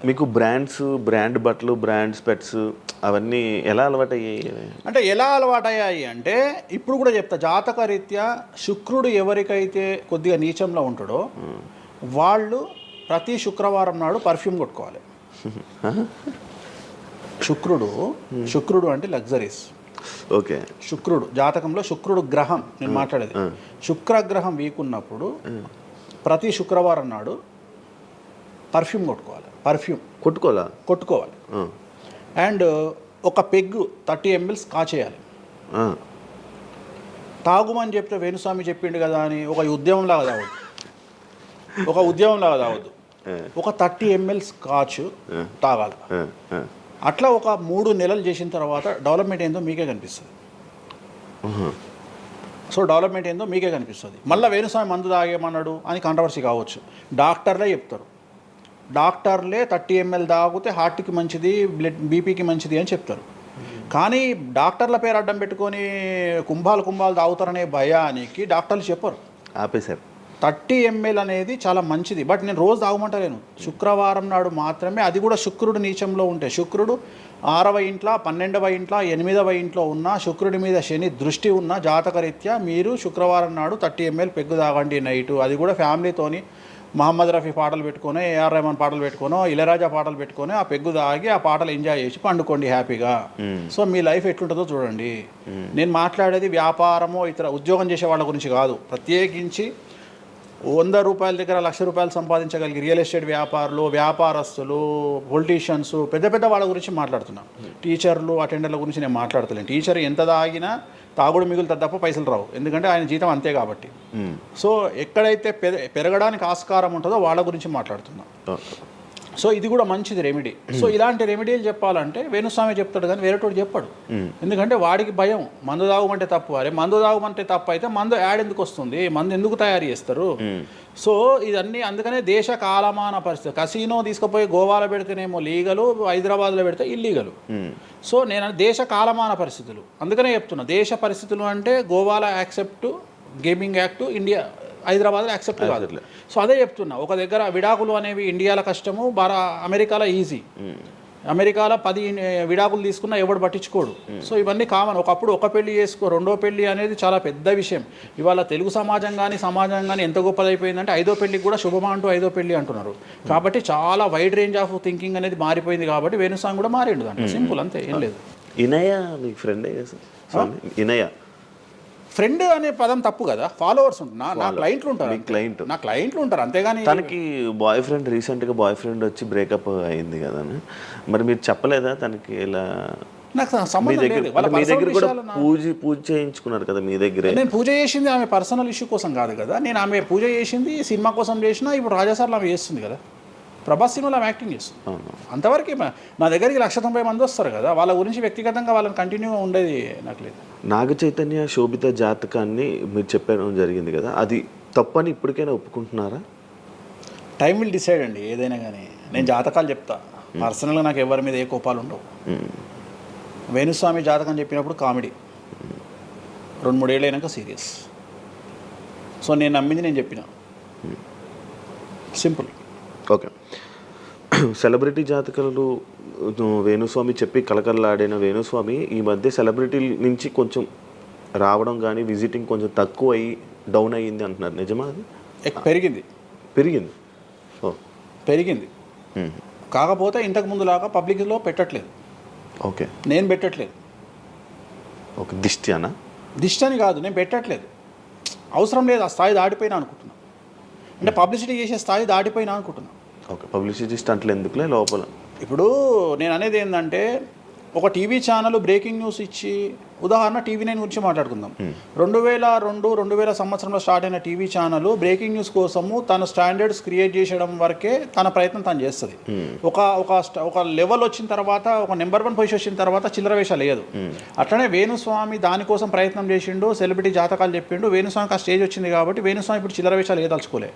మీకు బ్రాండ్ బట్టలు, బ్రాండ్ స్పెట్స్ అవన్నీ ఎలా అలవాటయ్యాయి? అంటే ఎలా అలవాటయ్యాయి అంటే ఇప్పుడు కూడా చెప్తా, జాతక రీత్యా శుక్రుడు ఎవరికైతే కొద్దిగా నీచంలో ఉంటాడో వాళ్ళు ప్రతి శుక్రవారం నాడు పర్ఫ్యూమ్ కొట్టుకోవాలి. శుక్రుడు అంటే లగ్జరీస్. ఓకే. శుక్రుడు జాతకంలో శుక్రుడు గ్రహం నేను మాట్లాడేది. శుక్రగ్రహం వీక్ ఉన్నప్పుడు ప్రతి శుక్రవారం నాడు పర్ఫ్యూమ్ కొట్టుకోవాలి. అండ్ ఒక పెగ్గు 30 ml కాచేయాలి. తాగుమని చెప్తే వేణుస్వామి చెప్పిండు కదా అని ఒక ఉద్యమంలాగా తాగొద్దు. ఒక 30 ml స్కాచ్ తాగాలి. అట్లా ఒక 3 నెలలు చేసిన తర్వాత డెవలప్మెంట్ ఏందో మీకే కనిపిస్తుంది. మళ్ళీ వేణుస్వామి మందు తాగేమన్నాడు అని కాంట్రవర్సీ కావచ్చు. డాక్టర్లే చెప్తారు, 30 ml తాగితే హార్ట్కి మంచిది, బీపీకి మంచిది అని చెప్తారు. కానీ డాక్టర్ల పేరు అడ్డం పెట్టుకొని కుంభాలు తాగుతారనే భయానికి డాక్టర్లు చెప్పరు, ఆపేశారు. 30 ml అనేది చాలా మంచిది. బట్ నేను రోజు తాగమంటలేను, శుక్రవారం నాడు మాత్రమే. అది కూడా శుక్రుడు నీచంలో ఉంటే, శుక్రుడు 6వ ఇంట్లో, 12వ ఇంట్లో, 8వ ఇంట్లో ఉన్న శుక్రుడి మీద శని దృష్టి ఉన్న జాతకరీత్యా మీరు శుక్రవారం నాడు 30 ml పెగ్గు తాగండి నైటు. అది కూడా ఫ్యామిలీతోని మహమ్మద్ రఫీ పాటలు పెట్టుకొని, ఏఆర్ రెహమాన్ పాటలు పెట్టుకోనో, ఇళయరాజా పాటలు పెట్టుకొని ఆ పెగ్గు తాగి ఆ పాటలు ఎంజాయ్ చేసి పండుకోండి హ్యాపీగా. సో మీ లైఫ్ ఎట్లుంటుందో చూడండి. నేను మాట్లాడేది వ్యాపారమో ఇతర ఉద్యోగం చేసే వాళ్ళ గురించి కాదు. ప్రత్యేకించి 100 రూపాయల దగ్గర 1,00,000 రూపాయలు సంపాదించగలిగి రియల్ ఎస్టేట్ వ్యాపారులు, వ్యాపారస్తులు, పొలిటీషియన్స్, పెద్ద వాళ్ళ గురించి మాట్లాడుతున్నా. టీచర్లు, అటెండర్ల గురించి నేను మాట్లాడతలేను. టీచర్ ఎంత తాగినా తాగుడు మిగులుతుంది తప్ప పైసలు రావు, ఎందుకంటే ఆయన జీతం అంతే కాబట్టి. సో ఎక్కడైతే పెరగడానికి ఆస్కారం ఉంటుందో వాళ్ళ గురించి మాట్లాడుతున్నా. సో ఇది కూడా మంచిది రెమెడీ. సో ఇలాంటి రెమెడీలు చెప్పాలంటే వేణుస్వామి చెప్తాడు కానీ వేరేటోడు చెప్పాడు. ఎందుకంటే వాడికి భయం, మందు తాగమంటే తప్పు. అరే మందు తాగమంటే తప్పు అయితే మందు యాడ్ ఎందుకు వస్తుంది, మందు ఎందుకు తయారు చేస్తారు? సో ఇదన్నీ అందుకనే దేశ కాలమాన పరిస్థితి. కసినో తీసుకుపోయి గోవాలో పెడితేనేమో లీగలు, హైదరాబాద్లో పెడితే ఇల్లీగలు. సో నేను దేశ కాలమాన పరిస్థితులు అందుకనే చెప్తున్నా. దేశ పరిస్థితులు అంటే గోవాలో యాక్సెప్ట్, గేమింగ్ యాక్ట్, ఇండియా హైదరాబాద్లో యాక్సెప్ట్ కాదు. సో అదే చెప్తున్నా, ఒక దగ్గర విడాకులు అనేవి ఇండియాలో కష్టము, అమెరికాలో ఈజీ. అమెరికాలో 10 విడాకులు తీసుకున్నా ఎవడు పట్టించుకోడు. సో ఇవన్నీ కామన్. ఒకప్పుడు ఒక పెళ్లి చేసుకో, రెండో పెళ్లి అనేది చాలా పెద్ద విషయం. ఇవాళ తెలుగు సమాజం కానీ ఎంత గొప్పదైపోయిందంటే 5వ పెళ్లికి కూడా శుభమా అంటూ 5వ పెళ్లి అంటున్నారు. కాబట్టి చాలా వైడ్ రేంజ్ ఆఫ్ థింకింగ్ అనేది మారిపోయింది. కాబట్టి వేణుస్వామి కూడా మారిండు దాంట్లో. సింపుల్, అంతే, ఏం లేదు. ఇనయ మీ ఫ్రెండే సార్? ఇనయ ఫ్రెండ్ అనే పదం తప్పు కదా. ఫాలోవర్స్ ఉంటారు, నా క్లయింట్లు ఉంటారు, అంతేగాని తనకి రీసెంట్గా బాయ్ ఫ్రెండ్ వచ్చి బ్రేకప్ అయింది కదా, మరి మీరు చెప్పలేదా తనకి? ఇలా నాకు సంబంధం లేదు. మీ దగ్గర కూడా పూజ చేయించుకున్నారు కదా మీ దగ్గర. నేను పూజ చేసింది ఆమె పర్సనల్ ఇష్యూ కోసం కాదు కదా. నేను ఆమె పూజ చేసింది సినిమా కోసం చేసినా. ఇప్పుడు రాజాసార్లు ఆమె చేస్తుంది కదా, ప్రభాస్ సినిమాలో ఆమె యాక్టింగ్ చేస్తుంది. అంతవరకు నా దగ్గరికి 190 మంది వస్తారు కదా, వాళ్ళ గురించి వ్యక్తిగతంగా వాళ్ళని కంటిన్యూగా ఉండేది నాకు లేదు. నాగ చైతన్య శోభిత జాతకాన్ని మీరు చెప్పడం జరిగింది కదా, అది తప్పని ఇప్పటికైనా ఒప్పుకుంటున్నారా? టైం విల్ డిసైడ్ అండి ఏదైనా కానీ. నేను జాతకాలు చెప్తా, పర్సనల్గా నాకు ఎవరి మీద ఏ కోపాలు ఉండవు. వేణుస్వామి జాతకం చెప్పినప్పుడు కామెడీ, 2-3 ఏళ్ళు అయినాక సీరియస్. సో నేను నమ్మింది నేను చెప్పిన, సింపుల్. ఓకే. సెలబ్రిటీ జాతకాలు వేణుస్వామి చెప్పి కలకల్లాడిన వేణుస్వామి ఈ మధ్య సెలబ్రిటీల నుంచి కొంచెం రావడం కానీ విజిటింగ్ కొంచెం తక్కువ అయ్యి డౌన్ అయ్యింది అంటున్నారు, నిజమా? అది పెరిగింది. కాకపోతే ఇంతకు ముందులాగా పబ్లిక్లో పెట్టట్లేదు. ఓకే, నేను పెట్టట్లేదు. ఓకే, దిష్టి అని కాదు, నేను పెట్టట్లేదు. అవసరం లేదు, ఆ స్థాయి దాటిపోయినా అనుకుంటున్నా. అంటే పబ్లిసిటీ చేసే స్థాయి దాటిపోయినా అనుకుంటున్నా. ఓకే, పబ్లిసిటీ స్టంట్లు ఎందుకులే లోపల. ఇప్పుడు నేను అనేది ఏంటంటే, ఒక టీవీ ఛానల్ బ్రేకింగ్ న్యూస్ ఇచ్చి, ఉదాహరణ TV9 గురించి మాట్లాడుకుందాం. 2002-2000 సంవత్సరంలో స్టార్ట్ అయిన టీవీ ఛానల్ బ్రేకింగ్ న్యూస్ కోసము తన స్టాండర్డ్స్ క్రియేట్ చేసడం వరకే తన ప్రయత్నం తను చేస్తుంది. ఒక లెవెల్ వచ్చిన తర్వాత, ఒక నెంబర్ 1 పొజిషన్ వచ్చిన తర్వాత చిల్లర వేషాలు లేదు. అట్లనే వేణుస్వామి దానికోసం ప్రయత్నం చేసిండు, సెలబ్రిటీ జాతకాలు చెప్పిండు. వేణుస్వామికి ఆ స్టేజ్ వచ్చింది కాబట్టి వేణుస్వామి ఇప్పుడు చిల్లర వేషాలు ఏదలుచుకోలే.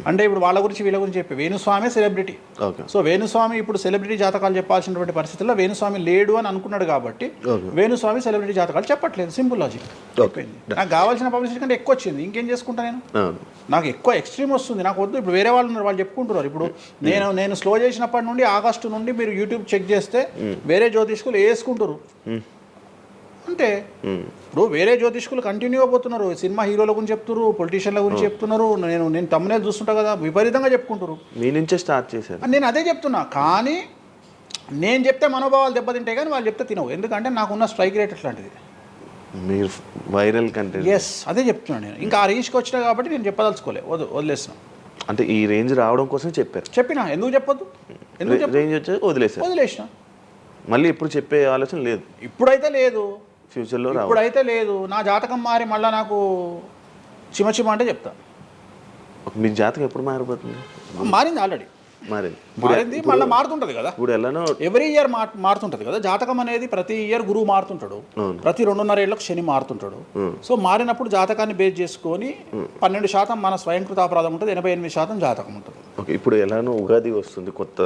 అంటే ఇప్పుడు వాళ్ళ గురించి వీళ్ళ గురించి చెప్పి Venu Swamy celebrity. Okay. So Venu Swamy ఇప్పుడు సెలబ్రిటీ జాతకాలు చెప్పాల్సినటువంటి పరిస్థితుల్లో వేణుస్వామి లేడు అని అనుకున్నాడు కాబట్టి వేణుస్వామి సెలబ్రిటీ జాతకాలు చెప్పట్లేదు. Simple logic. నాకు కావాల్సిన పబ్లిసిటీ కంటే ఎక్కువ వచ్చింది, ఇంకేం చేసుకుంటా నేను? నాకు ఎక్కువ ఎక్స్ట్రీమ్ వస్తుంది, నాకు వద్దు. ఇప్పుడు వేరే వాళ్ళు ఉన్నారు, వాళ్ళు చెప్పుకుంటున్నారు. ఇప్పుడు నేను స్లో చేసినప్పటి నుండి ఆగస్టు నుండి మీరు యూట్యూబ్ చెక్ చేస్తే వేరే జ్యోతిష్కులు వేసుకుంటారు. అంటే ఇప్పుడు వేరే జ్యోతిష్కులు కంటిన్యూ అయిపోతున్నారు, సినిమా హీరోల గురించి చెప్తున్నారు, పొలిటీషియన్ల గురించి చెప్తున్నారు. నేను తమ్మునేలు చూస్తుంటా కదా, విపరీతంగా చెప్పుకుంటారు. మీ నుంచే స్టార్ట్ చేశారు. నేను అదే చెప్తున్నా, కానీ నేను చెప్తే మనోభావాలు దెబ్బతింటాయి, కానీ వాళ్ళు చెప్తే తినవు. ఎందుకంటే నాకున్న స్ట్రైక్ రేట్ అట్లాంటిది. మీరు వైరల్ కంటెంట్. ఎస్, అదే చెప్తున్నాను నేను. ఇంకా ఆ రీచ్కి వచ్చినా కాబట్టి నేను చెప్పదలుచుకోలే, వదిలేసిన. అంటే ఈ రేంజ్ రావడం కోసం చెప్పినా ఎందుకు చెప్పొద్దు, రేంజ్ వచ్చి వదిలేసిన. మళ్ళీ ఇప్పుడు చెప్పే ఆలోచన లేదు, ఇప్పుడైతే లేదు, ఫ్యూచర్లో ఇప్పుడైతే లేదు. నా జాతకం మారి మళ్ళీ నాకు చిమ అంటే చెప్తా. మీ జాతకం ఎప్పుడు మారిపోతుంది? మారింది, ఆల్రెడీ మారింది, మళ్ళీ మారుతుంటుంది కదా. ఇప్పుడు ఎలానో ఎవ్రీ ఇయర్ మారుతుంటుంది కదా జాతకం అనేది. ప్రతి ఇయర్ గురువు మారుతుంటాడు, ప్రతి 2.5 ఏళ్ళకు శని మారుతుంటాడు. సో మారినప్పుడు జాతకాన్ని బేస్ చేసుకొని 12% మన స్వయంకృత అపరాధం ఉంటుంది, 88% జాతకం ఉంటుంది. ఓకే. ఇప్పుడు ఎలానో ఉగాది వస్తుంది, కొత్త